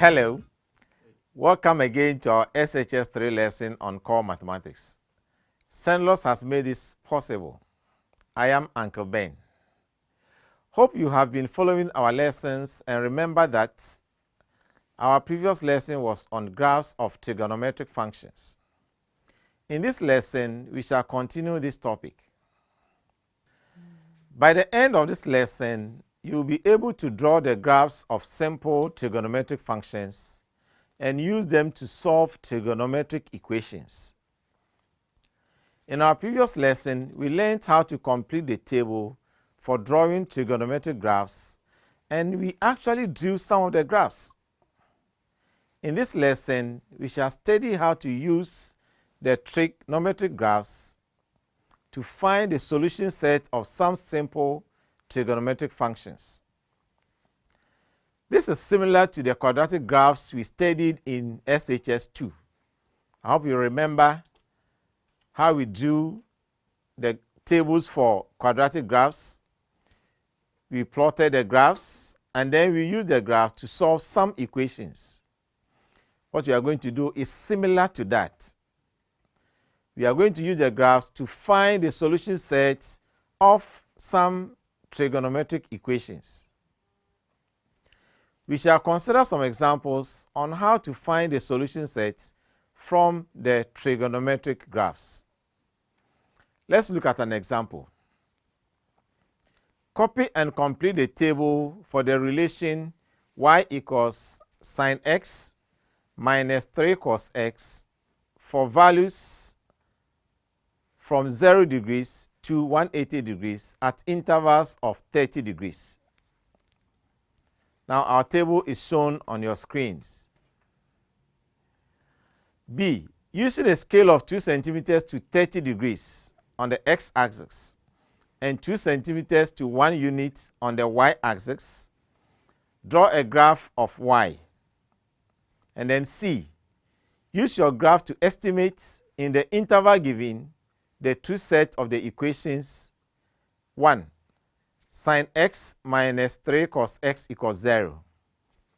Hello, welcome again to our SHS 3 lesson on core mathematics. Senlos has made this possible. I am Uncle Ben. Hope you have been following our lessons and remember that our previous lesson was on graphs of trigonometric functions. In this lesson, we shall continue this topic. By the end of this lesson, you will be able to draw the graphs of simple trigonometric functions and use them to solve trigonometric equations. In our previous lesson, we learned how to complete the table for drawing trigonometric graphs, and we actually drew some of the graphs. In this lesson, we shall study how to use the trigonometric graphs to find the solution set of some simple trigonometric functions. This is similar to the quadratic graphs we studied in SHS 2. I hope you remember how we drew the tables for quadratic graphs. We plotted the graphs and then we used the graph to solve some equations. What we are going to do is similar to that. We are going to use the graphs to find the solution set of some trigonometric equations. We shall consider some examples on how to find the solution set from the trigonometric graphs. Let's look at an example. Copy and complete the table for the relation y equals sine x minus 3 cos x for values from 0 degrees to 180 degrees at intervals of 30 degrees. Now our table is shown on your screens. B. Using a scale of 2 centimeters to 30 degrees on the x-axis and 2 centimeters to 1 unit on the y-axis, draw a graph of y. And then C. Use your graph to estimate in the interval given the true set of the equations 1. Sine x minus 3 cos x equals 0.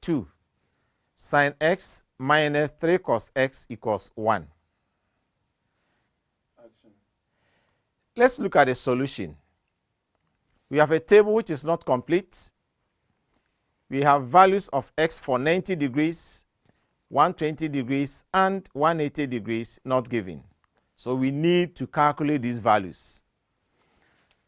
2. Sine x minus 3 cos x equals 1. Action. Let's look at the solution. We have a table which is not complete. We have values of x for 90 degrees, 120 degrees, and 180 degrees not given. So we need to calculate these values.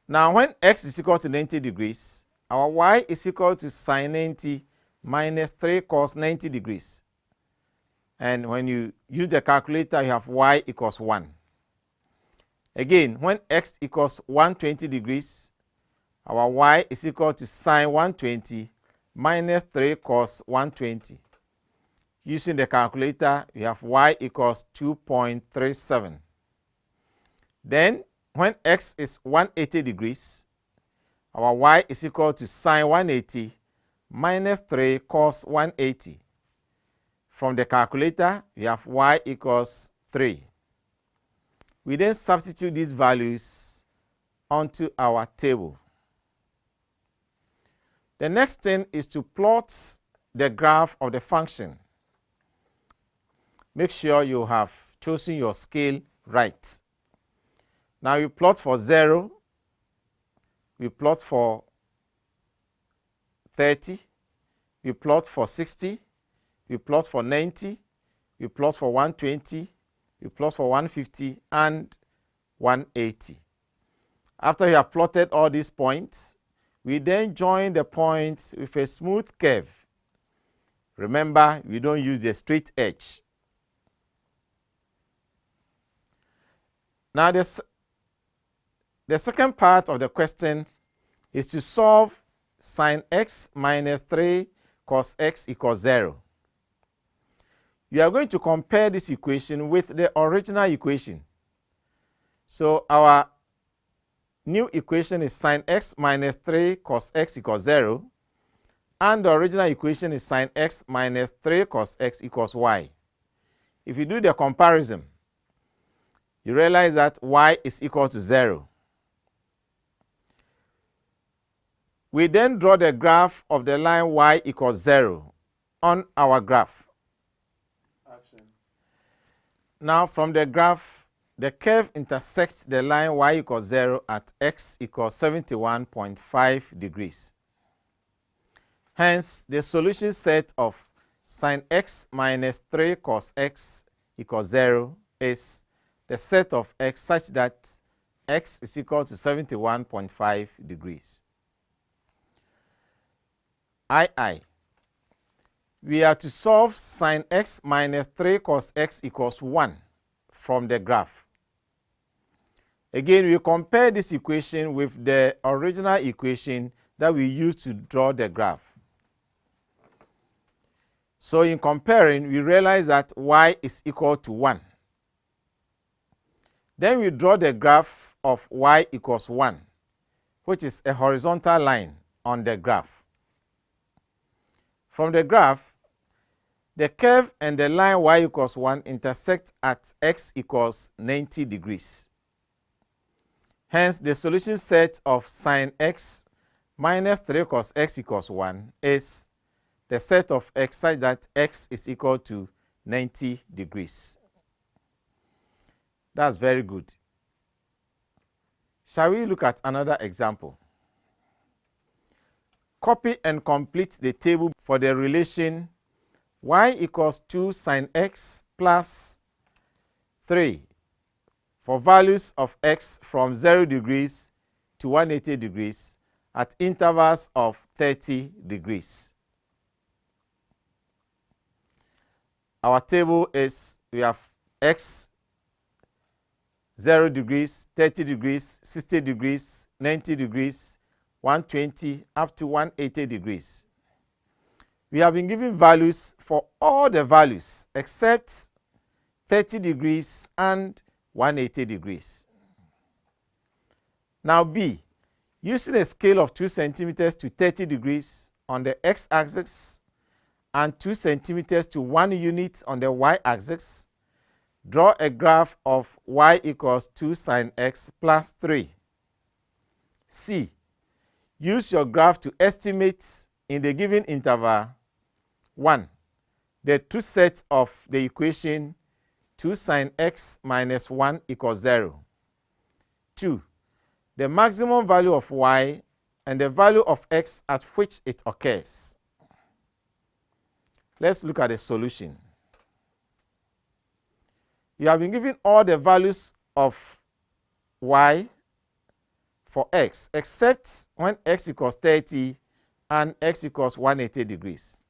Now when x is equal to 90 degrees, our y is equal to sine 90 minus 3 cos 90 degrees. And when you use the calculator, you have y equals 1. Again, when x equals 120 degrees, our y is equal to sine 120 minus 3 cos 120. Using the calculator, we have y equals 2.37. Then, when x is 180 degrees, our y is equal to sine 180 minus 3 cos 180. From the calculator, we have y equals 3. We then substitute these values onto our table. The next thing is to plot the graph of the function. Make sure you have chosen your scale right. Now you plot for 0, we plot for 30, we plot for 60, we plot for 90, we plot for 120, we plot for 150, and 180. After you have plotted all these points, we then join the points with a smooth curve. Remember, we don't use the straight edge. Now the second part of the question is to solve sine x minus 3 cos x equals 0. We are going to compare this equation with the original equation. So our new equation is sine x minus 3 cos x equals 0, and the original equation is sine x minus 3 cos x equals y. If you do the comparison, you realize that y is equal to 0. We then draw the graph of the line y equals 0 on our graph. Action. Now from the graph, the curve intersects the line y equals 0 at x equals 71.5 degrees. Hence, the solution set of sin x minus 3 cos x equals 0 is the set of x such that x is equal to 71.5 degrees. II. We are to solve sin x minus 3 cos x equals 1 from the graph. Again, we compare this equation with the original equation that we used to draw the graph. So in comparing, we realize that y is equal to 1. Then we draw the graph of y equals 1, which is a horizontal line on the graph. From the graph, the curve and the line y equals 1 intersect at x equals 90 degrees. Hence, the solution set of sin x minus 3 cos x equals 1 is the set of x such that x is equal to 90 degrees. That's very good. Shall we look at another example? Copy and complete the table for the relation y equals 2 sin x plus 3 for values of x from 0 degrees to 180 degrees at intervals of 30 degrees. Our table is, we have x 0 degrees, 30 degrees, 60 degrees, 90 degrees, 120 up to 180 degrees. We have been given values for all the values except 30 degrees and 180 degrees. Now B, using a scale of 2 centimeters to 30 degrees on the x-axis and 2 centimeters to 1 unit on the y-axis, draw a graph of y equals 2 sin x plus 3. C, use your graph to estimate in the given interval 1. The two sets of the equation 2 sin x minus 1 equals 0. 2. The maximum value of y and the value of x at which it occurs. Let's look at the solution. You have been given all the values of y for x, except when x equals 30 and x equals 180 degrees.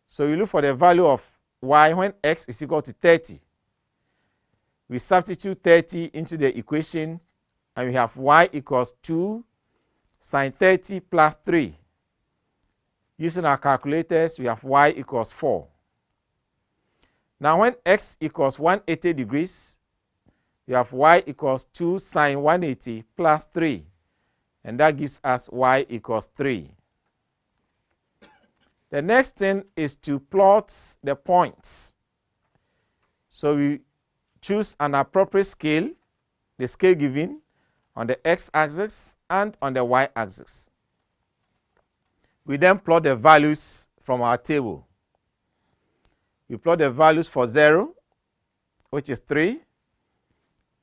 So you look for the value of y when x is equal to 30. We substitute 30 into the equation, and we have y equals 2 sin 30 plus 3. Using our calculators, we have y equals 4. Now when x equals 180 degrees, we have y equals 2 sin 180 plus 3. And that gives us y equals 3. The next thing is to plot the points. So we choose an appropriate scale, the scale given on the x-axis and on the y-axis. We then plot the values from our table. We plot the values for 0, which is 3,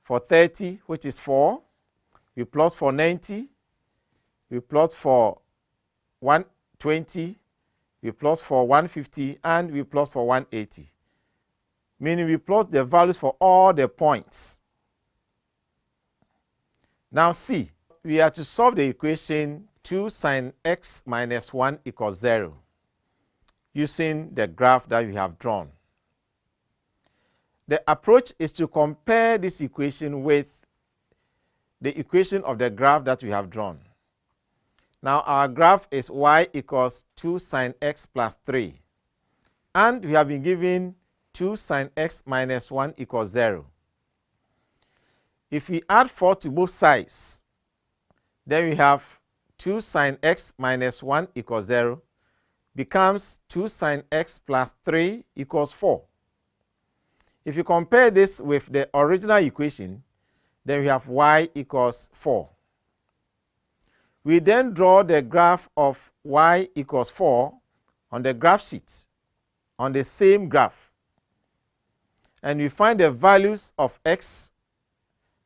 for 30, which is 4. We plot for 90. We plot for 120. We plot for 150, and we plot for 180. Meaning we plot the values for all the points. Now C, we are to solve the equation 2 sin x minus 1 equals 0 using the graph that we have drawn. The approach is to compare this equation with the equation of the graph that we have drawn. Now our graph is y equals 2 sin x plus 3. And we have been given 2 sin x minus 1 equals 0. If we add 4 to both sides, then we have 2 sin x minus 1 equals 0 becomes 2 sin x plus 3 equals 4. If you compare this with the original equation, then we have y equals 4. We then draw the graph of y equals 4 on the graph sheet on the same graph, and we find the values of x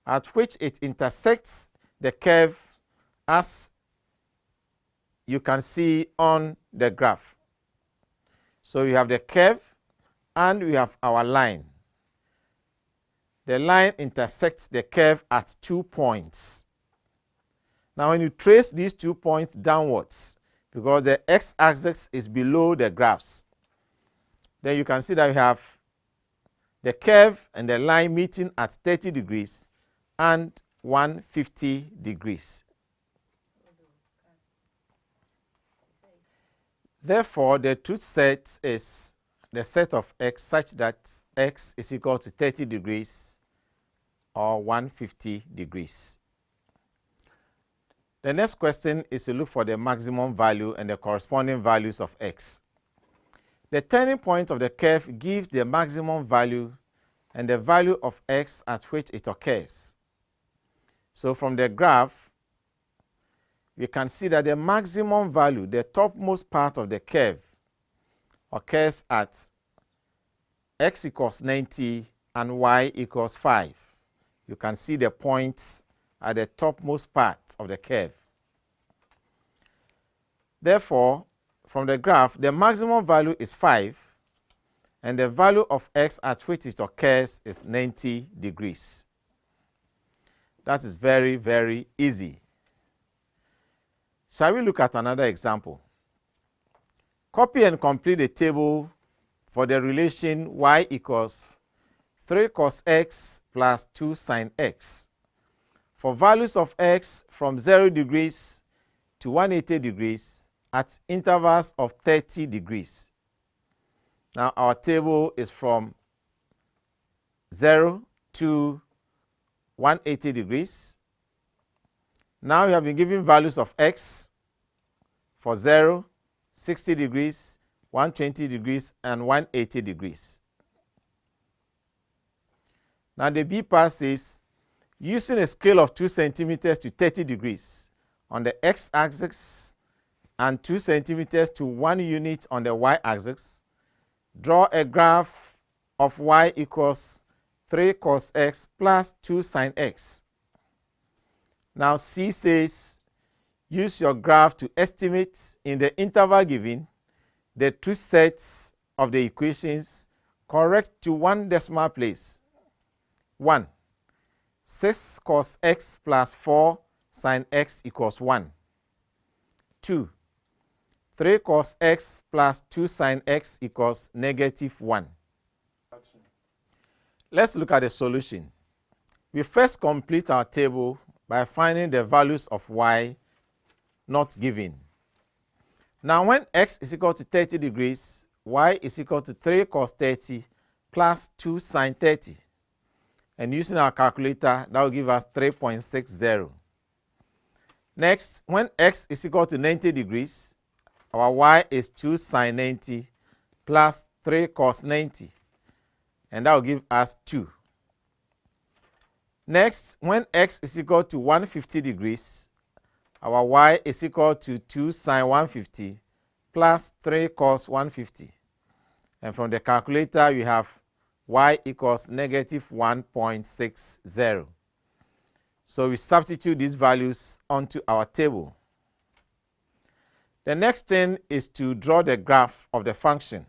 at which it intersects the curve as you can see on the graph. So we have the curve and we have our line. The line intersects the curve at 2 points. Now when you trace these 2 points downwards, because the x-axis is below the graphs, then you can see that we have the curve and the line meeting at 30 degrees and 150 degrees. Therefore, the truth set is the set of x such that x is equal to 30 degrees or 150 degrees. The next question is to look for the maximum value and the corresponding values of x. The turning point of the curve gives the maximum value and the value of x at which it occurs. So from the graph, we can see that the maximum value, the topmost part of the curve, occurs at x equals 90 and y equals 5. You can see the points at the topmost part of the curve. Therefore, from the graph, the maximum value is 5, and the value of x at which it occurs is 90 degrees. That is very, very easy. Shall we look at another example? Copy and complete the table for the relation y equals 3 cos x plus 2 sin x for values of x from 0 degrees to 180 degrees at intervals of 30 degrees. Now our table is from 0 to 180 degrees. Now we have been given values of x for 0, 60 degrees, 120 degrees, and 180 degrees. Now the B part says, using a scale of 2 centimeters to 30 degrees on the x-axis and 2 centimeters to 1 unit on the y-axis, draw a graph of y equals 3 cos x plus 2 sin x. Now C says, use your graph to estimate in the interval given the two sets of the equations correct to 1 decimal place. 1. 6 cos x plus 4 sin x equals 1. 2. 3 cos x plus 2 sin x equals -1. Action. Let's look at the solution. We first complete our table by finding the values of y not given. Now when x is equal to 30 degrees, y is equal to 3 cos 30 plus 2 sin 30. And using our calculator, that will give us 3.60. Next, when x is equal to 90 degrees, our y is 2 sin 90 plus 3 cos 90. And that will give us 2. Next, when x is equal to 150 degrees, our y is equal to 2 sin 150 plus 3 cos 150. And from the calculator, we have y equals -1.60. So we substitute these values onto our table. The next thing is to draw the graph of the function.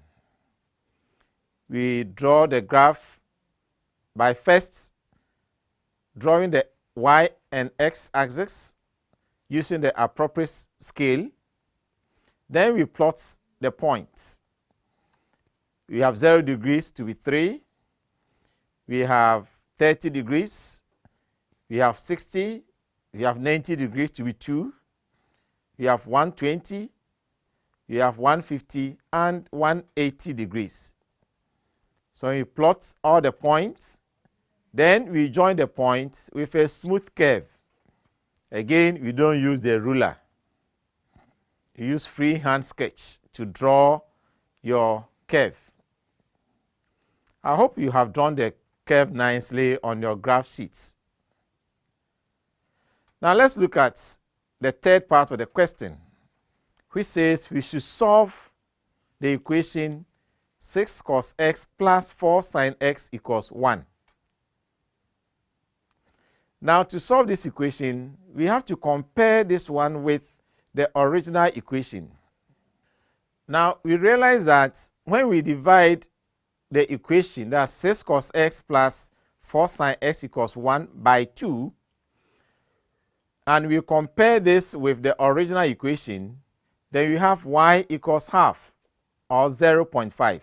We draw the graph by first drawing the y and x axis using the appropriate scale. Then we plot the points. We have 0 degrees to be 3. We have 30 degrees. We have 60. We have 90 degrees to be 2. We have 120. We have 150 and 180 degrees. So we plot all the points. Then we join the points with a smooth curve. Again, we don't use the ruler. You use freehand sketch to draw your curve. I hope you have drawn the curve nicely on your graph sheets. Now let's look at the third part of the question, which says we should solve the equation 6 cos x plus 4 sin x equals 1. Now, to solve this equation, we have to compare this one with the original equation. Now, we realize that when we divide the equation, that's 6 cos x plus 4 sin x equals 1 by 2, and we compare this with the original equation, then we have y equals half, or 0.5.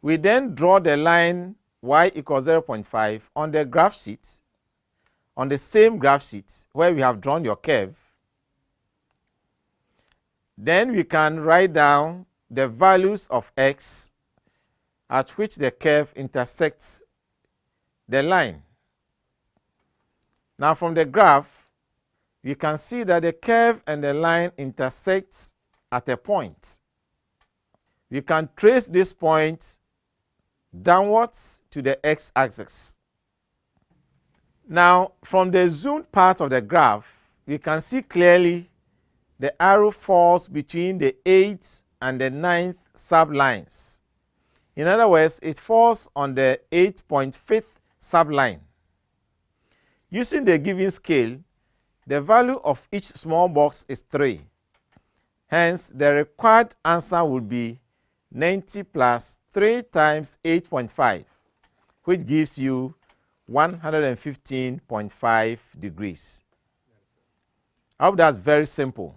We then draw the line y equals 0.5 on the graph sheet, on the same graph sheet where we have drawn your curve. Then we can write down the values of x at which the curve intersects the line. Now, from the graph, you can see that the curve and the line intersect at a point. We can trace this point downwards to the x-axis. Now, from the zoomed part of the graph, you can see clearly the arrow falls between the 8th and the 9th sublines. In other words, it falls on the 8.5th subline. Using the given scale, the value of each small box is 3. Hence, the required answer would be 90 plus 3 times 8.5, which gives you 115.5 degrees. I hope that's very simple.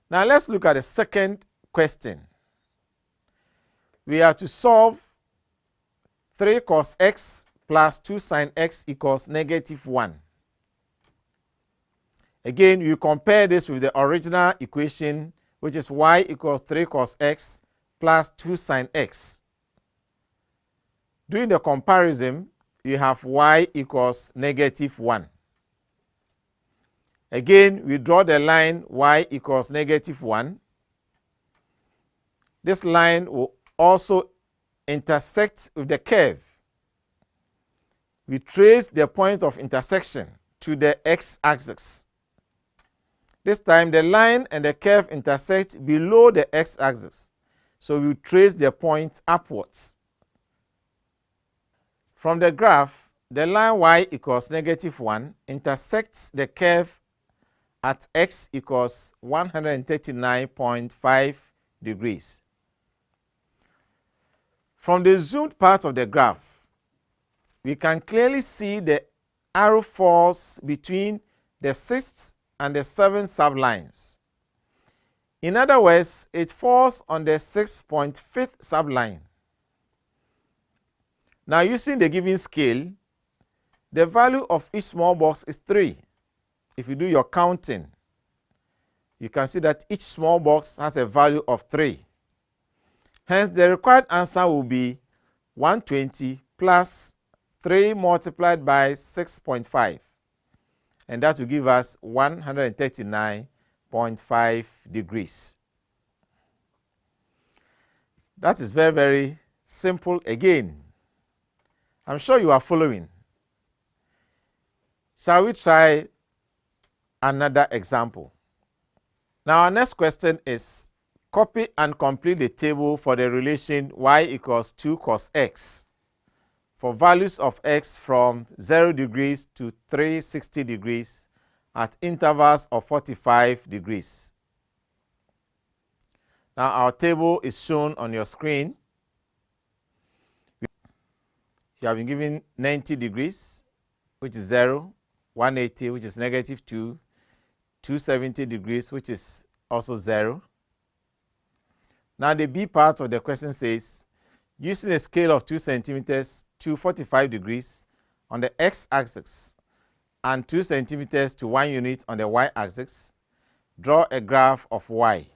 Now, let's look at the second question. We are to solve 3 cos x plus 2 sin x equals -1. Again, you compare this with the original equation, which is y equals 3 cos x plus 2 sin x. Doing the comparison, you have y equals -1. Again, we draw the line y equals -1. This line will also intersect with the curve. We trace the point of intersection to the x-axis. This time, the line and the curve intersect below the x-axis, so we trace the point upwards. From the graph, the line y equals -1 intersects the curve at x equals 139.5 degrees. From the zoomed part of the graph, we can clearly see the arrow falls between the 6th and the 7th sublines. In other words, it falls on the 6.5th subline. Now, using the given scale, the value of each small box is 3. If you do your counting, you can see that each small box has a value of 3. Hence, the required answer will be 120 plus 3 multiplied by 6.5. And that will give us 139.5 degrees. That is very, very simple again. I'm sure you are following. Shall we try another example? Now, our next question is, copy and complete the table for the relation y equals 2 cos x for values of x from 0 degrees to 360 degrees at intervals of 45 degrees. Now, our table is shown on your screen. You have been given 90 degrees, which is 0, 180, which is -2, 270 degrees, which is also 0. Now, the B part of the question says, using a scale of 2 centimeters to 45 degrees on the x-axis and 2 centimeters to 1 unit on the y-axis, draw a graph of y.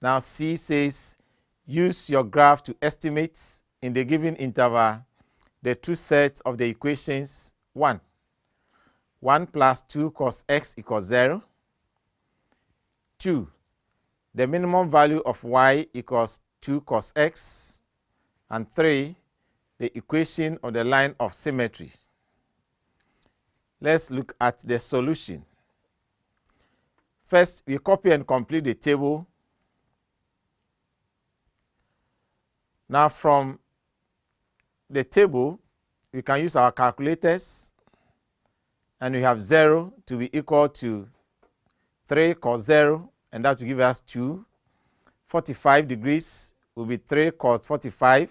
Now, C says, use your graph to estimate in the given interval the two sets of the equations 1 plus 2 cos x equals 0, 2, the minimum value of y equals 2 cos x, and 3, the equation of the line of symmetry. Let's look at the solution. First, we copy and complete the table. Now from the table, we can use our calculators, and we have 0 to be equal to 3 cos 0, and that will give us 2. 45 degrees will be 3 cos 45.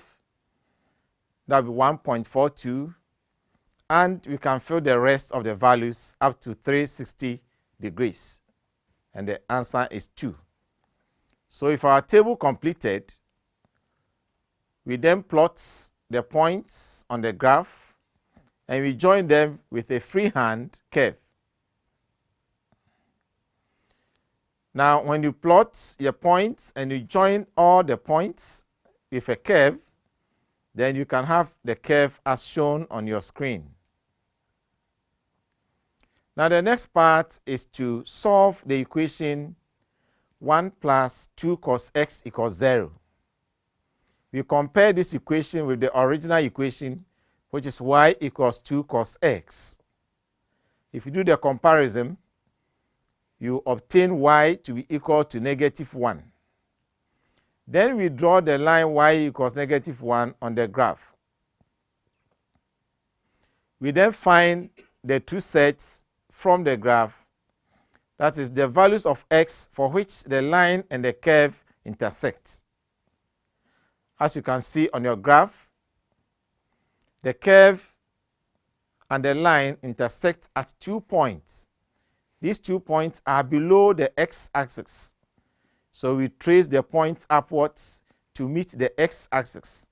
That will be 1.42. And we can fill the rest of the values up to 360 degrees. And the answer is 2. So if our table completed, we then plot the points on the graph, and we join them with a freehand curve. Now, when you plot your points and you join all the points with a curve, then you can have the curve as shown on your screen. Now, the next part is to solve the equation 1 plus 2 cos x equals 0. We compare this equation with the original equation, which is y equals 2 cos x. If you do the comparison, you obtain y to be equal to -1. Then we draw the line y equals -1 on the graph. We then find the two sets from the graph, that is the values of x for which the line and the curve intersect. As you can see on your graph, the curve and the line intersect at 2 points. These 2 points are below the x-axis. So we trace the points upwards to meet the x-axis.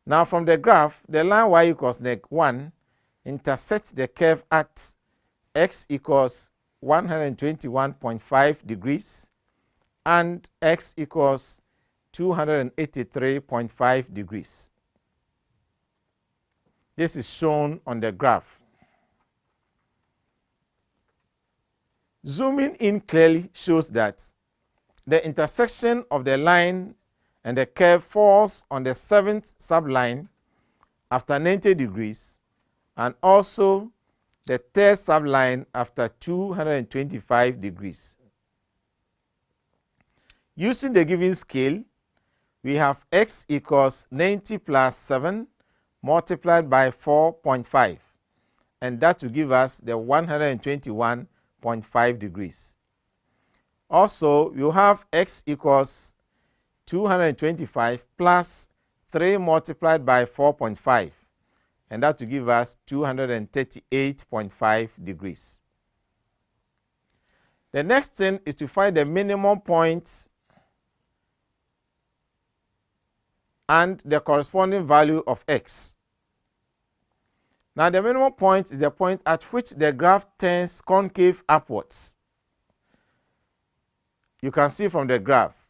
Now from the graph, the line y equals -1 intersects the curve at x equals 121.5 degrees and x equals 283.5 degrees. This is shown on the graph. Zooming in clearly shows that the intersection of the line and the curve falls on the 7th subline after 90 degrees, and also the 3rd subline after 225 degrees. Using the given scale, we have x equals 90 plus 7 multiplied by 4.5, and that will give us the 121.5 degrees. Also, you have x equals 225 plus 3 multiplied by 4.5, and that will give us 238.5 degrees. The next thing is to find the minimum point and the corresponding value of x. Now, the minimum point is the point at which the graph turns concave upwards. You can see from the graph,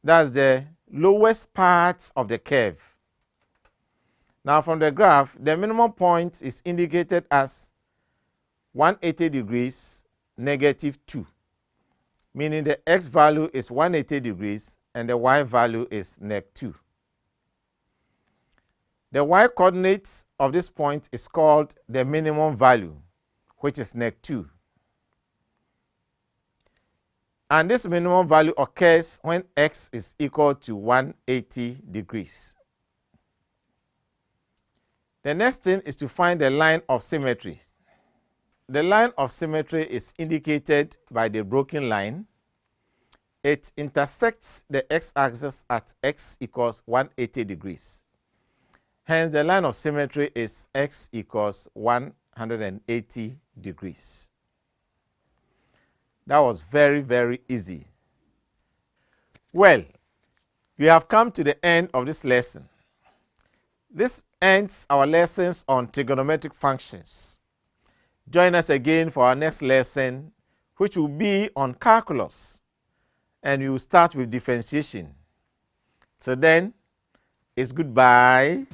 that's the lowest part of the curve. Now, from the graph, the minimum point is indicated as 180 degrees -2, meaning the x value is 180 degrees and the y value is -2. The y coordinate of this point is called the minimum value, which is -2. And this minimum value occurs when x is equal to 180 degrees. The next thing is to find the line of symmetry. The line of symmetry is indicated by the broken line. It intersects the x-axis at x equals 180 degrees. Hence, the line of symmetry is x equals 180 degrees. That was very, very easy. Well, we have come to the end of this lesson. This ends our lessons on trigonometric functions. Join us again for our next lesson, which will be on calculus, and we will start with differentiation. So then, it's goodbye.